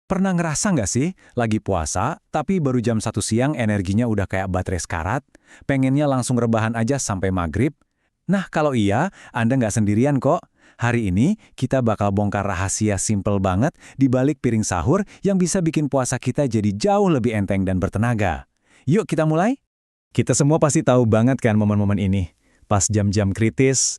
Pernah ngerasa nggak sih, lagi puasa, tapi baru jam 1 siang energinya udah kayak baterai sekarat, pengennya langsung rebahan aja sampai maghrib? Nah, kalau iya, Anda nggak sendirian kok. Hari ini, kita bakal bongkar rahasia simple banget di balik piring sahur yang bisa bikin puasa kita jadi jauh lebih enteng dan bertenaga. Yuk kita mulai? Kita semua pasti tahu banget kan momen-momen ini. Pas jam-jam kritis,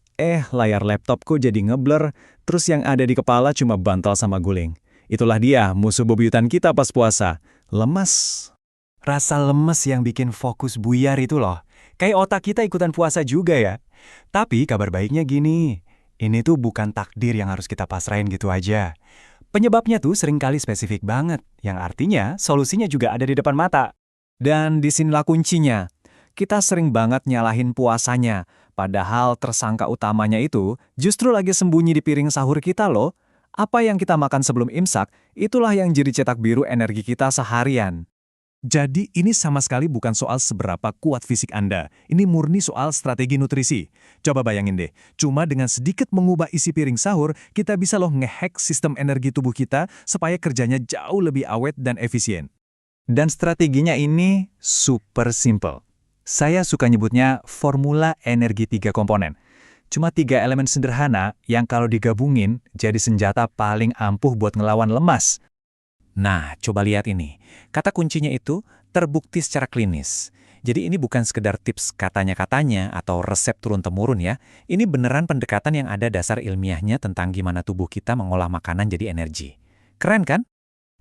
layar laptopku jadi ngeblur, terus yang ada di kepala cuma bantal sama guling. Itulah dia musuh bebuyutan kita pas puasa. Lemes. Rasa lemes yang bikin fokus buyar itu loh. Kayak otak kita ikutan puasa juga ya. Tapi kabar baiknya gini. Ini tuh bukan takdir yang harus kita pasrahin gitu aja. Penyebabnya tuh seringkali spesifik banget. Yang artinya solusinya juga ada di depan mata. Dan disinilah kuncinya. Kita sering banget nyalahin puasanya. Padahal tersangka utamanya itu justru lagi sembunyi di piring sahur kita loh. Apa yang kita makan sebelum imsak, itulah yang jadi cetak biru energi kita seharian. Jadi ini sama sekali bukan soal seberapa kuat fisik Anda. Ini murni soal strategi nutrisi. Coba bayangin deh, cuma dengan sedikit mengubah isi piring sahur, kita bisa loh ngehack sistem energi tubuh kita supaya kerjanya jauh lebih awet dan efisien. Dan strateginya ini super simple. Saya suka nyebutnya formula energi 3 komponen. Cuma 3 elemen sederhana yang kalau digabungin jadi senjata paling ampuh buat ngelawan lemas. Nah, coba lihat ini. Kata kuncinya itu terbukti secara klinis. Jadi ini bukan sekedar tips katanya-katanya atau resep turun-temurun ya. Ini beneran pendekatan yang ada dasar ilmiahnya tentang gimana tubuh kita mengolah makanan jadi energi. Keren kan?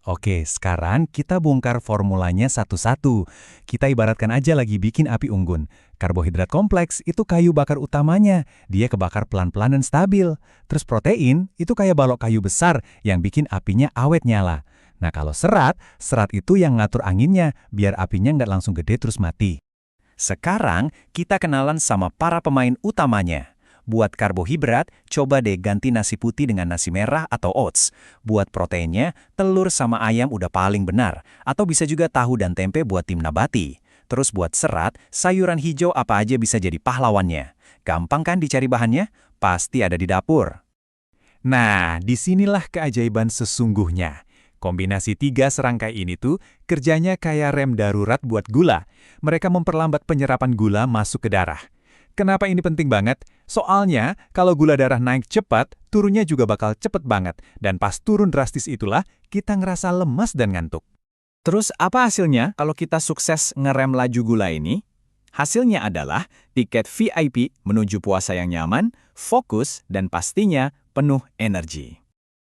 Oke, sekarang kita bongkar formulanya satu-satu. Kita ibaratkan aja lagi bikin api unggun. Karbohidrat kompleks itu kayu bakar utamanya. Dia kebakar pelan-pelan dan stabil. Terus protein itu kayak balok kayu besar yang bikin apinya awet nyala. Nah kalau serat itu yang ngatur anginnya biar apinya nggak langsung gede terus mati. Sekarang kita kenalan sama para pemain utamanya. Buat karbohidrat, coba deh ganti nasi putih dengan nasi merah atau oats. Buat proteinnya, telur sama ayam udah paling benar. Atau bisa juga tahu dan tempe buat tim nabati. Terus buat serat, sayuran hijau apa aja bisa jadi pahlawannya. Gampang kan dicari bahannya? Pasti ada di dapur. Nah, disinilah keajaiban sesungguhnya. Kombinasi 3 serangkai ini tuh kerjanya kayak rem darurat buat gula. Mereka memperlambat penyerapan gula masuk ke darah. Kenapa ini penting banget? Soalnya, kalau gula darah naik cepat, turunnya juga bakal cepet banget. Dan pas turun drastis itulah, kita ngerasa lemas dan ngantuk. Terus apa hasilnya kalau kita sukses ngerem laju gula ini? Hasilnya adalah tiket VIP menuju puasa yang nyaman, fokus, dan pastinya penuh energi.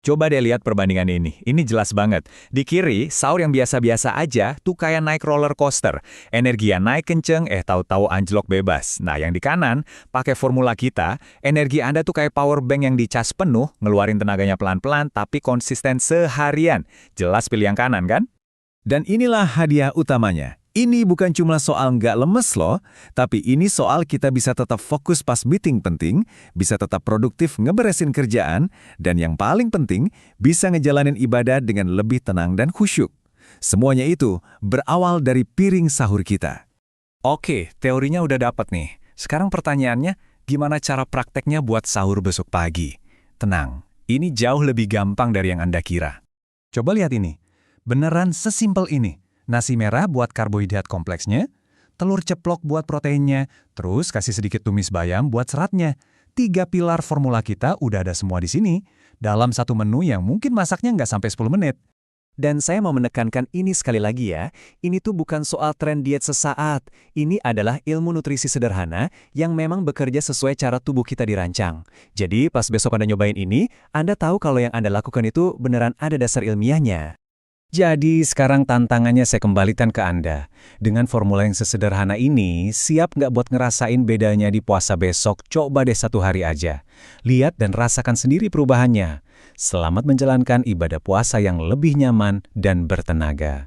Coba deh lihat perbandingan ini jelas banget. Di kiri, sahur yang biasa-biasa aja tuh kayak naik roller coaster. Energi yang naik kenceng, tahu-tahu anjlok bebas. Nah, yang di kanan, pakai formula kita, energi Anda tuh kayak power bank yang dicas penuh, ngeluarin tenaganya pelan-pelan tapi konsisten seharian. Jelas pilih yang kanan kan? Dan inilah hadiah utamanya. Ini bukan cuma soal nggak lemes loh, tapi ini soal kita bisa tetap fokus pas meeting penting, bisa tetap produktif ngeberesin kerjaan, dan yang paling penting, bisa ngejalanin ibadah dengan lebih tenang dan khusyuk. Semuanya itu berawal dari piring sahur kita. Oke, teorinya udah dapet nih. Sekarang pertanyaannya, gimana cara prakteknya buat sahur besok pagi? Tenang, ini jauh lebih gampang dari yang Anda kira. Coba lihat ini, beneran sesimpel ini. Nasi merah buat karbohidrat kompleksnya, telur ceplok buat proteinnya, terus kasih sedikit tumis bayam buat seratnya. 3 pilar formula kita udah ada semua di sini, dalam satu menu yang mungkin masaknya nggak sampai 10 menit. Dan saya mau menekankan ini sekali lagi ya, ini tuh bukan soal tren diet sesaat. Ini adalah ilmu nutrisi sederhana yang memang bekerja sesuai cara tubuh kita dirancang. Jadi pas besok Anda nyobain ini, Anda tahu kalau yang Anda lakukan itu beneran ada dasar ilmiahnya. Jadi sekarang tantangannya saya kembalikan ke Anda. Dengan formula yang sesederhana ini, siap nggak buat ngerasain bedanya di puasa besok? Coba deh 1 hari aja. Lihat dan rasakan sendiri perubahannya. Selamat menjalankan ibadah puasa yang lebih nyaman dan bertenaga.